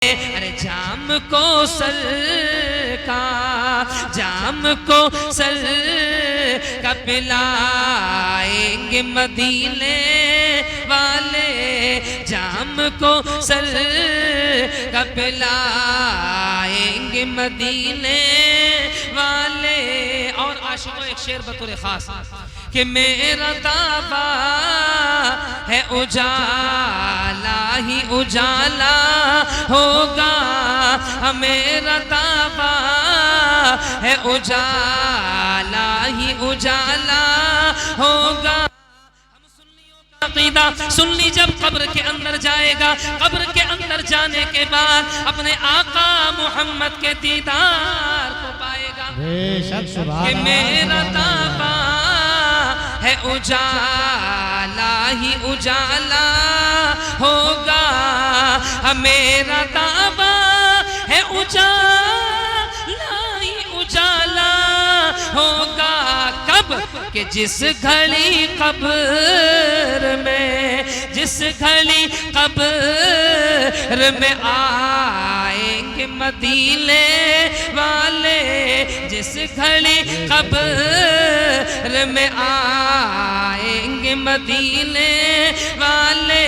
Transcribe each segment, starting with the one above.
ارے جام کو سر کا جام کو سر کا پلائیں گے مدینے والے، جام کو سر کا پلائیں گے مدینے والے۔ اور عاشقوں ایک شعر بطور خاص کہ میرا دعویٰ ہے اجالا ہی اجالا ہوگا، میرا دعویٰ ہے اجالا ہی اجالا ہوگا۔ ہم سنیوں کا عقیدہ، سنی جب قبر کے اندر جائے گا، قبر کے اندر جانے کے بعد اپنے آقا محمد کے دیدار کو پائے گا کہ میرا دعویٰ ہے اجالا ہی اجالا ہوگا، میرا دعویٰ ہے اجالا ہی اجالا ہوگا۔ کب کہ جس گھڑی قبر میں، جس گھڑی قبر میں آئیں گے مدینے والے، جس گھڑی قبر میں آئیں گے مدینے والے،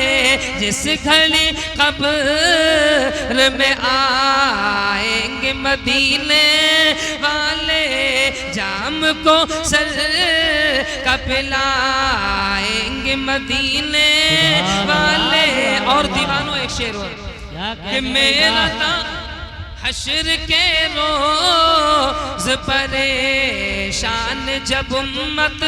جس گھڑی قبر میں آئیں گے مدینے والے، جام کو سر کا پلائیں گے مدینے والے۔ اور دیوانوں ایک شعر ہو کہ میرا حشر کے روز پریشان جب امت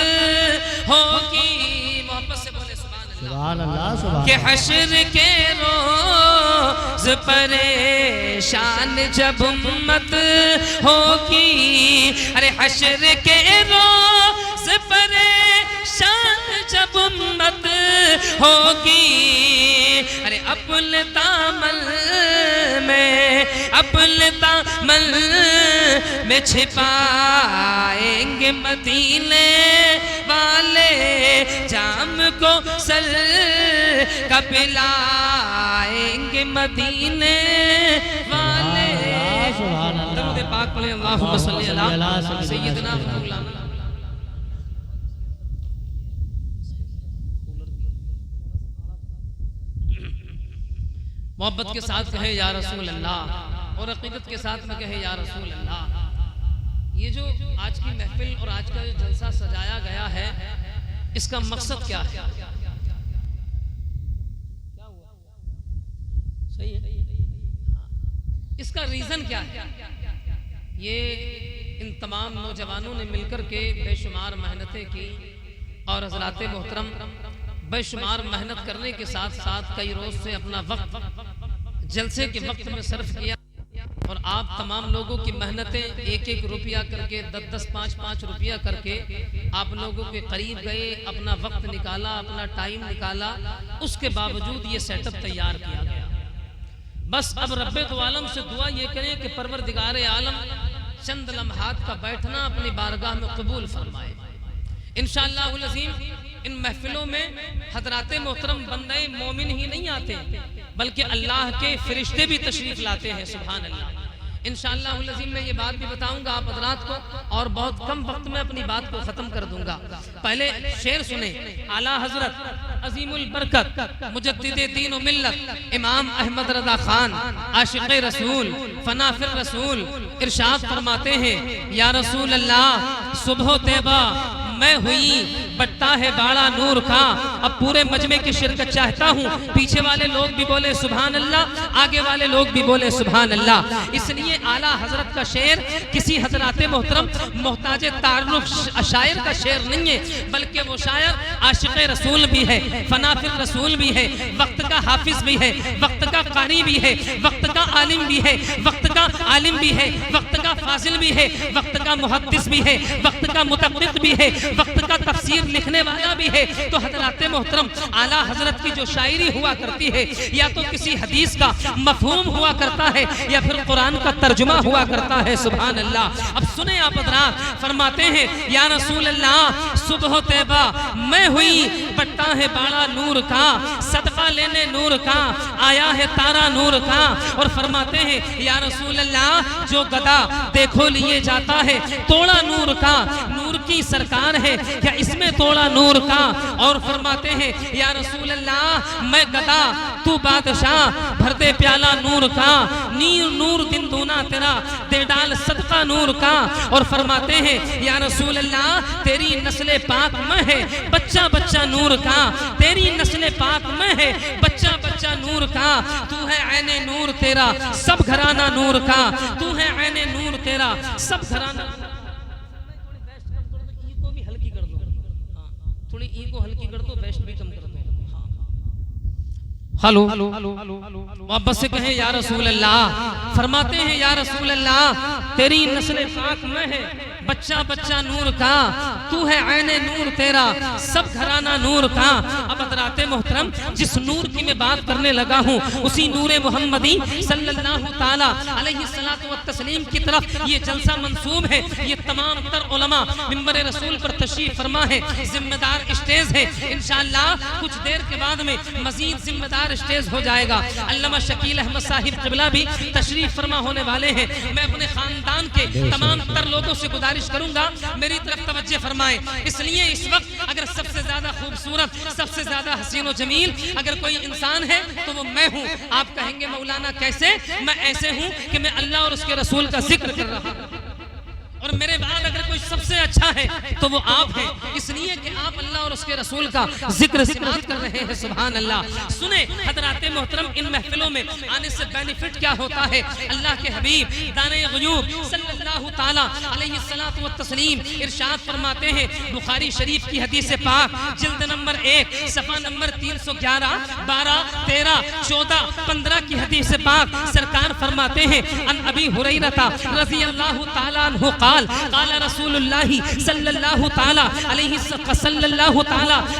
ہوگی، محبت سے بولے سبحان اللہ، کہ حشر کے روز پریشان جب امت ہوگی، ارے حشر کے روز پریشان جب امت ہوگی، ارے اپنے دامن میں، اپنے دامن میں چھپائیں گے مدینے والے، جام کو سر کا پلائیں گے مدینے والے۔ درود پاک پڑھیں، اللہم صلی علی سیدنا مولانا۔ محبت کے ساتھ کہے یا رسول اللہ، اور عقیدت کے ساتھ میں کہے یا رسول اللہ۔ یہ جو آج کی محفل اور آج کا جو جلسہ سجایا گیا ہے، اس کا مقصد کیا ہے؟ صحیح ہے؟ اس کا ریزن کیا ہے؟ یہ ان تمام نوجوانوں نے مل کر کے بے شمار محنتیں کی، اور حضرات محترم بے شمار محنت کرنے کے ساتھ ساتھ کئی روز سے اپنا وقت جلسے کے وقت میں صرف کیا، اور آپ تمام لوگوں کی محنتیں ایک ایک روپیہ کر کے، 10 5 روپیہ کر کے آپ لوگوں کے قریب گئے، اپنا وقت نکالا، اپنا ٹائم نکالا، اس کے باوجود یہ سیٹ اپ تیار کیا گیا۔ بس اب رب دو عالم سے دعا یہ کریں کہ پروردگار عالم چند لمحات کا بیٹھنا اپنی بارگاہ میں قبول فرمائے۔ انشاءاللہ العظیم ان محفلوں میں حضرات محترم بندے مومن ہی نہیں آتے، بلکہ اللہ کے فرشتے بھی تشریف لاتے ہیں، سبحان اللہ۔ انشاءاللہ العظیم میں یہ بات بھی بتاؤں گا آپ حضرات کو، اور بہت کم وقت میں اپنی بات کو ختم کر دوں گا۔ پہلے شعر سنیں، اعلیٰ حضرت عظیم البرکت مجدد دین و ملت امام احمد رضا خان عاشق رسول فنا فی الرسول ارشاد فرماتے ہیں، یا رسول اللہ صبح طیبہ میں ہوئی بٹا ہے باڑا نور کا، اب پورے مجمع کی شرکت چاہتا ہوں، پیچھے والے لوگ بھی بولے سبحان اللہ، آگے والے لوگ بھی بولے سبحان اللہ۔ اس لیے اعلیٰ حضرت کا شعر کسی حضرات محترم محتاج تعارف شاعر کا شعر نہیں ہے، بلکہ وہ شاعر عاشق رسول بھی ہے، فنا فی الرسول بھی ہے، وقت کا حافظ بھی ہے، وقت کا قاری بھی ہے، وقت کا عالم بھی ہے، وقت کا عالم بھی ہے، وقت کا فاضل بھی ہے، وقت کا محدث بھی ہے، وقت کا متفق بھی ہے، وقت کا تفسیر تفاسیر لکھنے والا بھی ہے تو حضرات محترم اعلیٰ حضرت کی جو شاعری ہوا کرتی ہے یا تو کسی حدیث کا مفہوم ہوا کرتا ہے یا پھر قرآن کا ترجمہ ہوا کرتا ہے. سبحان اللہ. اب سنیں آپ حضرات فرماتے ہیں یا رسول اللہ صبح طیبہ میں ہوئی بٹا ہے باڑا نور کا صدقہ لینے نور کا آیا ہے تارا نور کا. اور فرماتے ہیں یا رسول اللہ جو گدا دیکھو لیے جاتا ہے توڑا نور کا نور کی سرکار ہے کیا اس میں توڑا نور کا. اور فرماتے ہیں یا رسول اللہ میں گدا تو بادشاہ بھر دے پیالہ نور کا نور دن دونا تیرا دے ڈال صدقہ نور کا. اور فرماتے ہیں یا رسول اللہ تیری نسل پاک میں ہے بچہ بچہ نور کا تیری نسل پاک میں ہے بچہ بچہ نور کا. تو ہے عین نور تیرا سب گھرانہ نور کا تو ہے عین نور تیرا سب گھرانہ. تھوڑی ای کو ہلکی کر دو بیسٹ بھی کم کر دو. ہلو واپس سے کہیں یا رسول اللہ. فرماتے ہیں یا رسول اللہ تیری نسل پاک میں ہے بچہ بچہ نور کا تو ہے عین نور تیرا سب گھرانہ نور کا. اب حضرات محترم جس نور کی میں بات کرنے لگا ہوں اسی نور محمدی صلی اللہ تعالی علیہ الصلوۃ والتسلیم کی طرف یہ جلسہ منسوب ہے. یہ تمام تر علماء منبر رسول پر تشریف فرما ہے. ذمہ دار اسٹیج ہے انشاءاللہ کچھ دیر کے بعد میں مزید ذمہ دار اسٹیج ہو جائے گا. علامہ شکیل احمد صاحب قبلہ بھی تشریف فرما ہونے والے ہیں. میں اپنے خاندان کے تمام تر لوگوں سے گزارش کروں گا میری طرف توجہ فرمائیں. اس لیے اس وقت اگر سب سے زیادہ خوبصورت سب سے زیادہ حسین و جمیل اگر کوئی انسان ہے تو وہ میں ہوں. آپ کہیں گے مولانا کیسے؟ میں ایسے ہوں کہ میں اللہ اور اس کے رسول کا ذکر کر رہا ہوں اور میرے بعد اگر کوئی سب سے اچھا ہے تو وہ آپ ہیں اس لیے کہ آپ اللہ اور اس کے رسول کا ذکر سماعت کر رہے ہیں. سبحان اللہ. سنیں حضرات محترم ان محفلوں میں آنے سے بینیفٹ کیا ہوتا ہے. اللہ کے حبیب دانے غیوب صلی اللہ تعالی علیہ الصلوۃ والتسلیم ارشاد فرماتے ہیں بخاری شریف کی حدیث پاک جلد نمبر 1 صفحہ نمبر 311 12 13 14 15 کی حدیث پاک سرکار فرماتے ہیں ان ابی ہریرہ رضی اللہ تعالی عنہ قال رسول اللہ صلی اللہ تعالی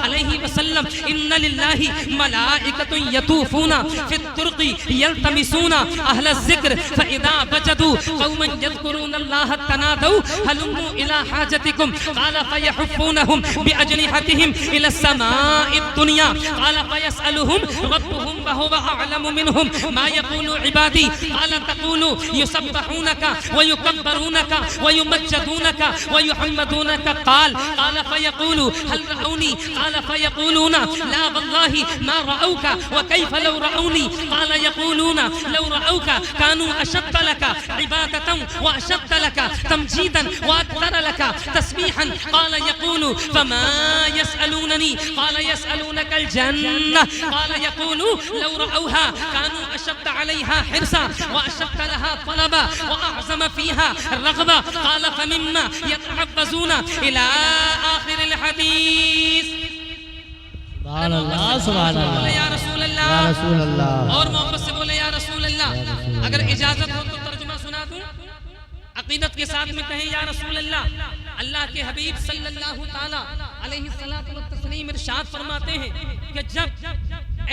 علیہ وسلم ان للہ ملائکۃ یطوفون فی الطرق یلتمسون اہل الذکر فاذا وجدوا قوما یذکرون اللہ تنادوا هلموا الى حاجتکم قال فیحفونہم باجنحتہم الى السماء الدنیا قال فیسألہم ربهم وهو اعلم منہم ما یقول عبادی قال تقول یسبحونک ویکبرونک ويمجدونك ويحمدونك قال فيقول هل رأوني قال فيقولون لا والله ما رأوك وكيف لو رأوني قال يقولون لو رأوك كانوا أشد لك عبادة وأشد لك تمجيدا وأكثر لك تسبيحا قال يقول فما يسألونني قال يسألونك الجنة قال يقول لو رأوها كانوا أشد عليها حرصا وأشد لها طلبا وأعظم فيها الرغبة قال فمما يتعبزون الى آخر الحدیث. سبحان اللہ سبحان اللہ یا رسول اللہ یا رسول اللہ. اور محبت سے بولے یا رسول اللہ. اگر اجازت ہو تو ترجمہ سنا دوں عقیدت کے ساتھ میں کہیں یا رسول اللہ. اللہ کے حبیب صلی اللہ تعالی علیہ الصلوۃ والتسلیم ارشاد فرماتے ہیں کہ جب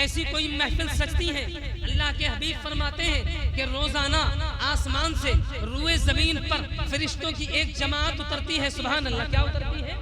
ایسی کوئی محفل سجتی ہے اللہ کے حبیب فرماتے ہیں کہ روزانہ آسمان سے روئے زمین پر فرشتوں کی ایک جماعت اترتی ہے. سبحان اللہ. کیا اترتی ہے؟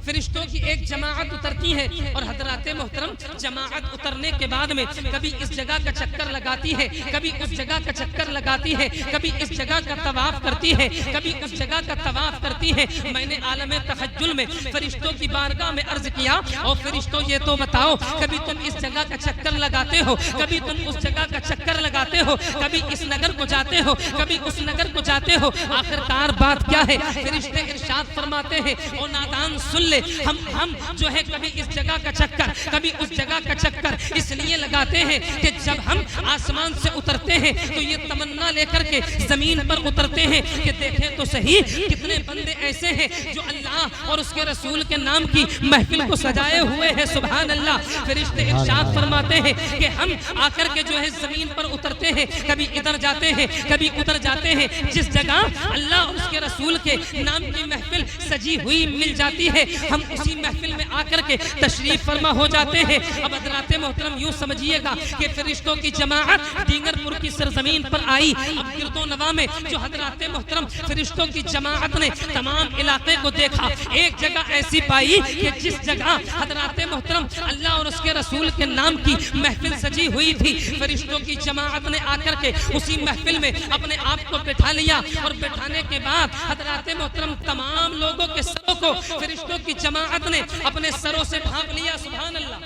فرشتوں کی ایک جماعت اترتی ہے. اور حضرات محترم جماعت اترنے کے بعد میں کبھی اس جگہ کا چکر لگاتی ہے کبھی اس جگہ کا چکر لگاتی ہے کبھی اس جگہ کا طواف کرتی ہے کبھی اس جگہ کا طواف کرتی ہے. میں نے عالم تخجل میں فرشتوں کی بارگاہ میں عرض کیا اور فرشتوں یہ تو بتاؤ کبھی تم اس جگہ کا چکر لگاتے ہو کبھی تم اس جگہ کا چکر لگاتے ہو کبھی اس نگر کو جاتے ہو کبھی اس نگر کو جاتے ہو آخرکار بات کیا ہے؟ فرشتے ارشاد فرماتے ہیں او نادان سن لے ہم جو ہے کبھی اس جگہ کا چکر کبھی اس جگہ کا چکر اس لیے لگاتے ہیں کہ جب ہم آسمان سے اترتے ہیں تو یہ تمنا تمنا لے کر کے زمین پر اترتے ہیں کہ دیکھیں تو صحیح کتنے بندے ایسے ہیں جو اللہ اور اس کے رسول کے نام کی محفل کو سجائے ہوئے ہیں. سبحان اللہ. فرشتے ارشاد فرماتے ہیں کہ ہم آ کر کے جو ہے زمین پر اترتے ہیں, کبھی ادھر جاتے ہیں کبھی ادھر جاتے ہیں. جس جگہ اللہ اور اس کے رسول کے نام کی محفل سجی ہوئی مل جاتی ہے ہم اسی محفل میں آ کر کے تشریف فرما ہو جاتے ہیں. اب حضرات محترم یوں سمجھیے گا کہ فرشتوں کی جماعت ڈینگر پور کی سرزمین پر آئی. اب گرد و نواح میں جو حضرات محترم فرشتوں کی جماعت نے تمام علاقے کو دیکھا, ایک جگہ ایسی پائی کہ جس جگہ حضرات محترم اللہ اور اس کے رسول کے نام کی محفل سجی ہوئی تھی, فرشتوں کی جماعت نے آ کر کے اسی محفل میں اپنے آپ کو بٹھا لیا. اور بٹھانے کے بعد حضرات محترم تمام لوگوں کے سروں کو فرشتوں کی جماعت نے اپنے سروں سے ڈھانپ لیا. سبحان اللہ.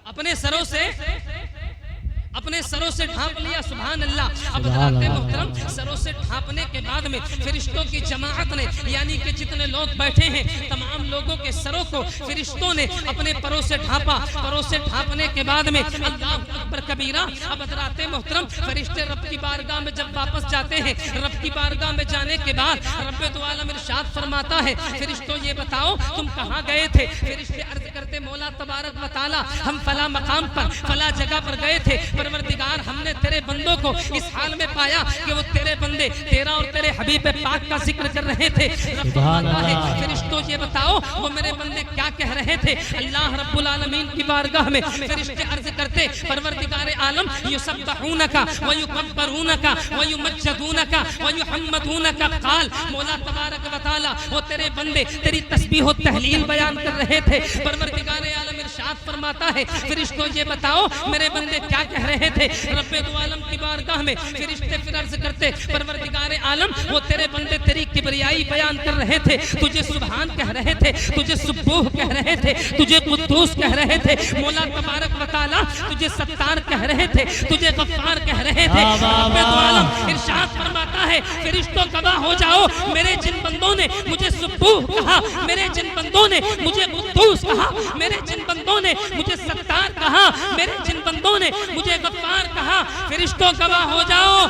اپنے سروں سے ڈھانپ لیا. سبحان اللہ. اب حضرات محترم سروں سے ڈھانپنے کے بعد میں فرشتوں کی جماعت نے یعنی کہ جتنے لوگ بیٹھے ہیں تمام لوگوں کے سروں کو فرشتوں نے اپنے پروں سے ڈھانپا. پروں سے ڈھانپنے کے بعد میں اللہ اکبر کبیرہ. اب حضرات محترم فرشتے رب کی بارگاہ میں جب واپس جاتے ہیں, رب کی بارگاہ میں جانے کے بعد رب دو عالم ارشاد فرماتا ہے فرشتوں یہ بتاؤ تم کہاں گئے تھے؟ فرشتے عرض کرتے مولا تبارک و تعالی ہم فلاں مقام پر فلاں جگہ پر گئے تھے. پروردگار ہم نے تیرے بندوں کو اس حال میں پایا کہ وہ تیرے بندے تیرا اور تیرے حبیب پاک کا ذکر کر رہے تھے. رب فرماتا ہے فرشتوں یہ بتاؤ وہ میرے بندے کیا کہہ رہے تھے؟ اللہ رب العالمین کی بارگاہ میں فرشتے عرض کرتے پروردگار عالم یسبحونک ویکبرونک ویمجدونک ویحمدونک. قال مولا تبارک و تعالی وہ تیرے بندے تیری تسبیح و تہلیل بیان کر رہے تھے. پروردگار عالم ارشاد فرماتا ہے فرشتوں یہ بتاؤ میرے بندے کیا کہہ رہے تھے؟ رب دو عالم کی بارگاہ میں فرشتے پھر عرض کرتے پروردگار عالم وہ تیرے بندے تیری کبریائی بیان کر رہے تھے, تجھے سبحان کہہ رہے تھے, تجھے سبوح کہہ رہے تھے, تجھے قدوس کہہ رہے تھے. مولا تبارک و تعالی تجھے ستار کہہ رہے تھے, تجھے غفار کہہ رہے تھے. رب دو عالم ارشاد فرماتا ہے فرشتوں گواہ ہو جاؤ میرے جن بندوں نے مجھے سبوح کہا, میرے جن بندوں نے مجھے قدوس کہا, میرے جن بندوں نے مجھے ستار کہا, میرے جن بندوں نے مجھے غفار کہا, فرشتوں گواہ ہو جاؤ